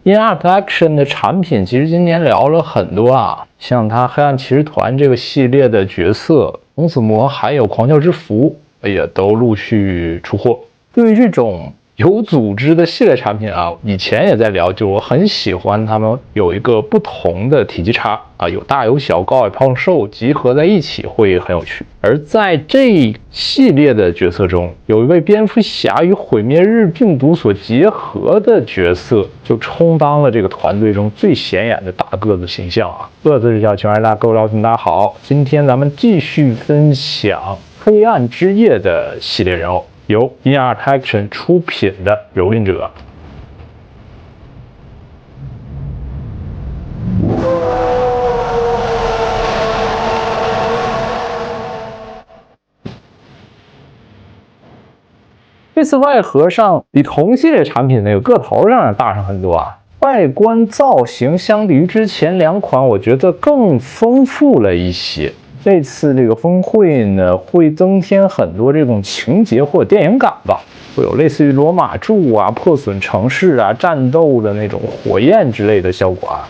In-Art Action 的产品其实今年聊了很多啊，像它黑暗骑士团这个系列的角色红死魔还有狂教之符也都陆续出货。对于这种有组织的系列产品啊，以前也在聊，就我很喜欢他们有一个不同的体积差啊，有大有小，高矮胖瘦集合在一起会很有趣。而在这系列的角色中，有一位蝙蝠侠与毁灭日病毒所结合的角色，就充当了这个团队中最显眼的大个子形象啊。个子是小熊二大各位老铁大家好，今天咱们继续分享黑暗之夜的系列人物。由 In-Art Action 出品的蹂躏者。这次外盒上比同系列产品那个个头上大上很多啊，外观造型相比于之前两款，我觉得更丰富了一些。这次这个峰会呢，会增添很多这种情节或者电影感吧，会有类似于罗马柱啊、破损城市啊、战斗的那种火焰之类的效果啊。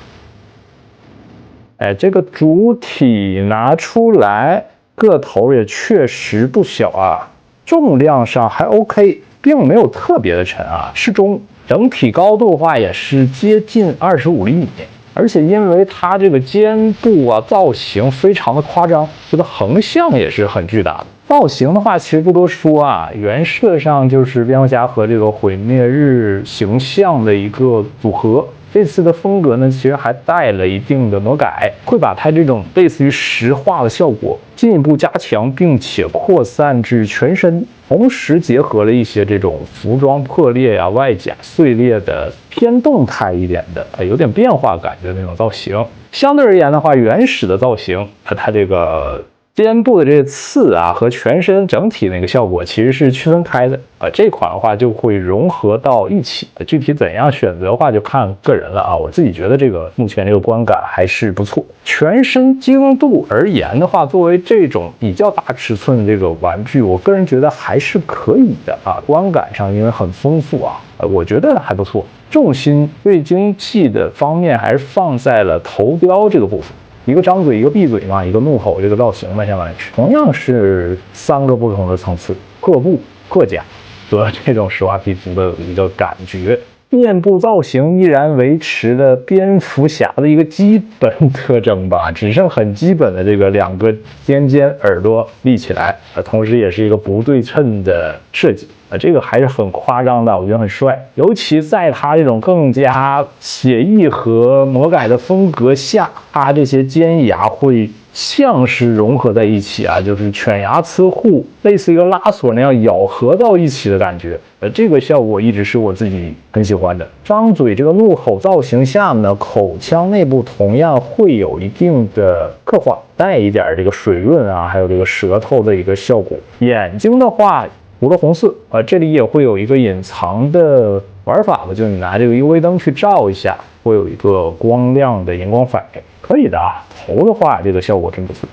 这个主体拿出来，个头也确实不小啊，重量上还 OK， 并没有特别的沉啊，适中。整体高度的话也是接近25厘米。而且因为它这个肩部啊造型非常的夸张，这个横向也是很巨大的。造型的话其实不多说啊，原设上就是蝙蝠侠和这个毁灭日形象的一个组合。这次的风格呢，其实还带了一定的魔改，会把它这种类似于石化的效果进一步加强，并且扩散至全身，同时结合了一些这种服装破裂啊、外甲碎裂的偏动态一点的，有点变化感觉的那种造型。相对而言的话，原始的造型它这个肩部的这个刺啊和全身整体那个效果其实是区分开的这款的话就会融合到一起。具体怎样选择的话就看个人了啊。我自己觉得这个目前这个观感还是不错。全身精度而言的话，作为这种比较大尺寸的这个玩具，我个人觉得还是可以的啊。观感上因为很丰富啊，我觉得还不错。重心最精细的方面还是放在了头雕这个部分。一个张嘴，一个闭嘴嘛，一个怒吼这个造型嘛，相当于是同样是3个不同的层次，各部各甲和这种实话皮肤的一个感觉。面部造型依然维持了蝙蝠侠的一个基本特征吧，只剩很基本的这个2个尖耳朵立起来，同时也是一个不对称的设计。这个还是很夸张的，我觉得很帅，尤其在它这种更加写意和魔改的风格下，它这些尖牙会像是融合在一起啊，就是犬牙呲互，类似一个拉锁那样咬合到一起的感觉。这个效果一直是我自己很喜欢的。张嘴这个怒吼造型下呢，口腔内部同样会有一定的刻画，带一点这个水润啊，还有这个舌头的一个效果。眼睛的话，涂了红色这里也会有一个隐藏的玩法吧，就你拿这个 UV 灯去照一下，会有一个光亮的荧光反应，可以的啊。头的话，这个效果真不错。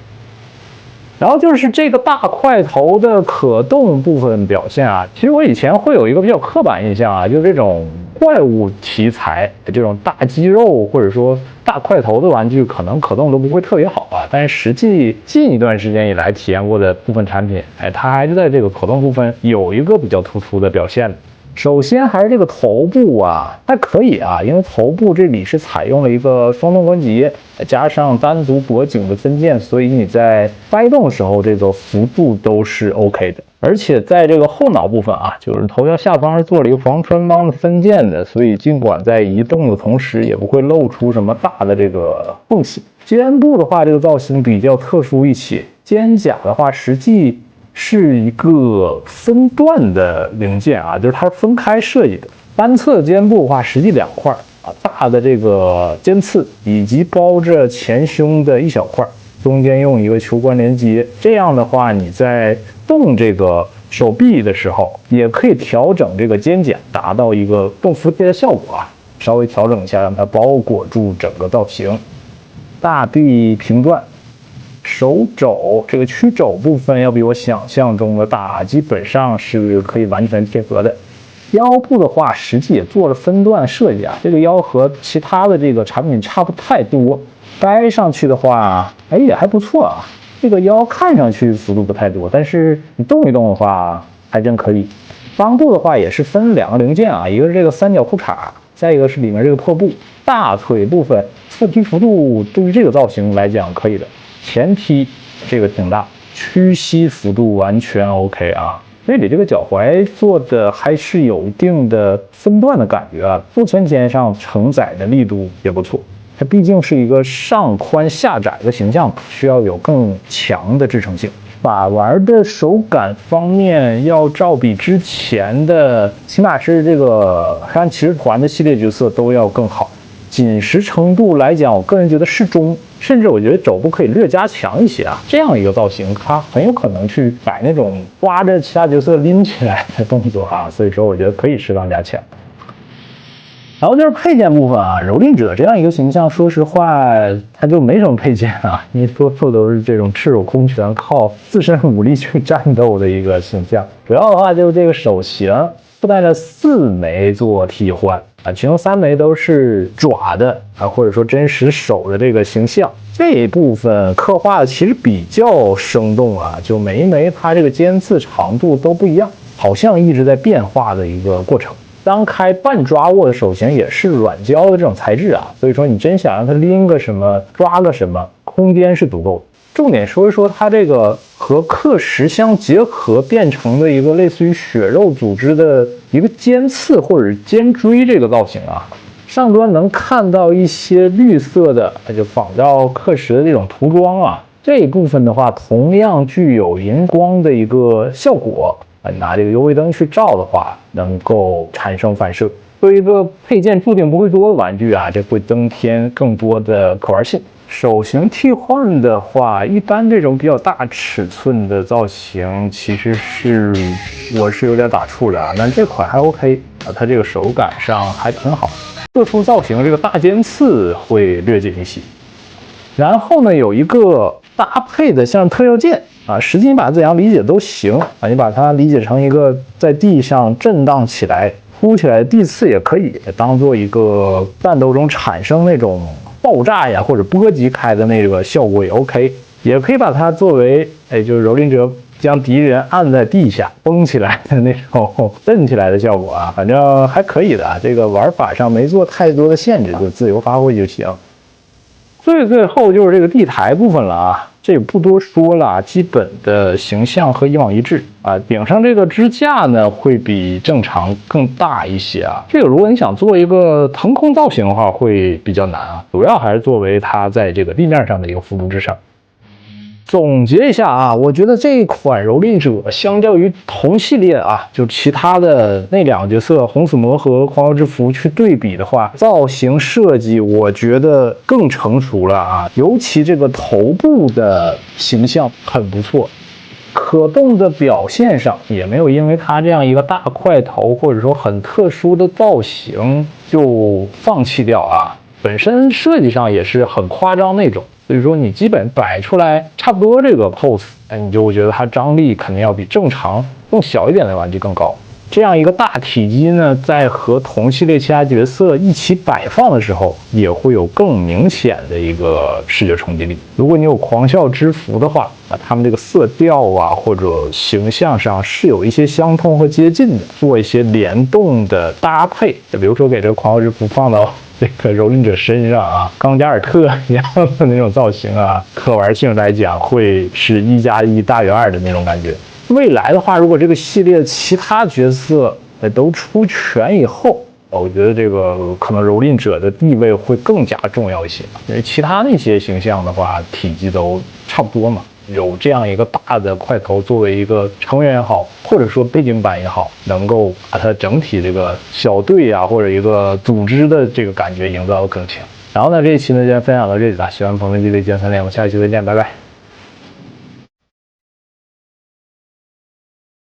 然后就是这个大块头的可动部分表现啊，其实我以前会有一个比较刻板印象啊，就是这种怪物题材这种大肌肉或者说大块头的玩具，可能可动都不会特别好啊。但是实际近一段时间以来体验过的部分产品，它还是在这个可动部分有一个比较突出的表现的。首先还是这个头部啊，还可以啊，因为头部这里是采用了一个双动关节，加上单独脖颈的分件，所以你在掰动的时候，这个幅度都是 OK 的。而且在这个后脑部分啊，就是头雕下方是做了一个防穿帮的分件的，所以尽管在移动的同时，也不会露出什么大的这个缝隙。肩部的话，这个造型比较特殊一些，肩甲的话，实际是一个分段的零件啊，就是它是分开设计的。单侧肩部的话，实际2块啊，大的这个尖刺以及包着前胸的一小块，中间用一个球关连接。这样的话，你在动这个手臂的时候，也可以调整这个肩胛，达到一个更服帖的效果啊。稍微调整一下，让它包裹住整个造型。大臂平断。手肘这个曲肘部分要比我想象中的大，基本上是可以完全贴合的。腰部的话，实际也做了分段设计啊，这个腰和其他的这个产品差不太多，掰上去的话，哎也还不错啊。这个腰看上去幅度不太多，但是你动一动的话，还真可以。裆部的话也是分2个零件啊，一个是这个三角裤衩，再一个是里面这个破布。大腿部分侧踢幅度对于这个造型来讲可以的，前踢这个挺大，屈膝幅度完全 OK 啊。这里这个脚踝做的还是有一定的分段的感觉啊，坐前肩上承载的力度也不错。它毕竟是一个上宽下窄的形象，需要有更强的支撑性。把玩的手感方面要照比之前的，起码是这个黑暗骑士团的系列角色都要更好。紧实程度来讲，我个人觉得适中，甚至我觉得肘部可以略加强一些啊。这样一个造型，它很有可能去摆那种抓着其他角色拎起来的动作啊，所以说我觉得可以适当加强。然后就是配件部分啊，蹂躏者这样一个形象，说实话，它就没什么配件啊，因为多数都是这种赤手空拳靠自身武力去战斗的一个形象。主要的话就是这个手型附带了4枚做替换啊，其中3枚都是爪的啊，或者说真实手的这个形象。这一部分刻画的其实比较生动啊，就每一枚它这个尖刺长度都不一样，好像一直在变化的一个过程。当开半抓握的手型也是软胶的这种材质啊，所以说你真想让它拎个什么抓个什么，空间是足够的。重点说一说它这个和刻石相结合变成的一个类似于血肉组织的一个尖刺或者尖锥这个造型啊，上端能看到一些绿色的，就仿照刻石的这种涂装啊，这一部分的话同样具有荧光的一个效果。拿这个 UV 灯去照的话，能够产生反射。作为一个配件注定不会多的玩具啊，这会增添更多的可玩性。手型替换的话，一般这种比较大尺寸的造型，其实我是有点打怵的啊。但这款还 OK 啊，它这个手感上还挺好。特殊造型这个大尖刺会略减一些。然后呢，有一个搭配的像特效键。啊，实际你把它怎样理解都行啊，你把它理解成一个在地上震荡起来、凸起来的地刺也可以，当做一个战斗中产生那种爆炸呀或者波及开的那个效果也 OK， 也可以把它作为就是蹂躏者将敌人按在地下绷起来的那种震起来的效果啊，反正还可以的啊，这个玩法上没做太多的限制，就自由发挥就行。最后就是这个地台部分了啊。这也不多说了，基本的形象和以往一致啊。顶上这个支架呢，会比正常更大一些啊。这个如果你想做一个腾空造型的话，会比较难啊。主要还是作为它在这个地面上的一个辅助支撑。总结一下啊，我觉得这款蹂躏者相较于同系列啊，就其他的那2个角色红死魔和狂傲之蝠去对比的话，造型设计我觉得更成熟了啊，尤其这个头部的形象很不错，可动的表现上也没有因为它这样一个大块头或者说很特殊的造型就放弃掉啊，本身设计上也是很夸张那种。所以说你基本摆出来差不多这个 pose， 你就觉得它张力肯定要比正常更小一点的玩具更高。这样一个大体积呢，在和同系列其他角色一起摆放的时候，也会有更明显的一个视觉冲击力。如果你有狂笑之蝠的话，他们这个色调啊或者形象上是有一些相通和接近的，做一些联动的搭配，就比如说给这个狂笑之蝠放到这个蹂躏者身上啊，冈加尔特一样的那种造型啊，可玩性来讲会是1+1大于2的那种感觉。未来的话，如果这个系列其他角色都出全以后，我觉得这个可能蹂躏者的地位会更加重要一些，因为其他那些形象的话，体积都差不多嘛。有这样一个大的块头作为一个成员也好，或者说背景板也好，能够把它整体这个小队啊或者一个组织的这个感觉营造得更强。然后呢，这一期呢就先分享到这里了，喜欢朋友们记得点赞连，我们下一期再见，拜拜。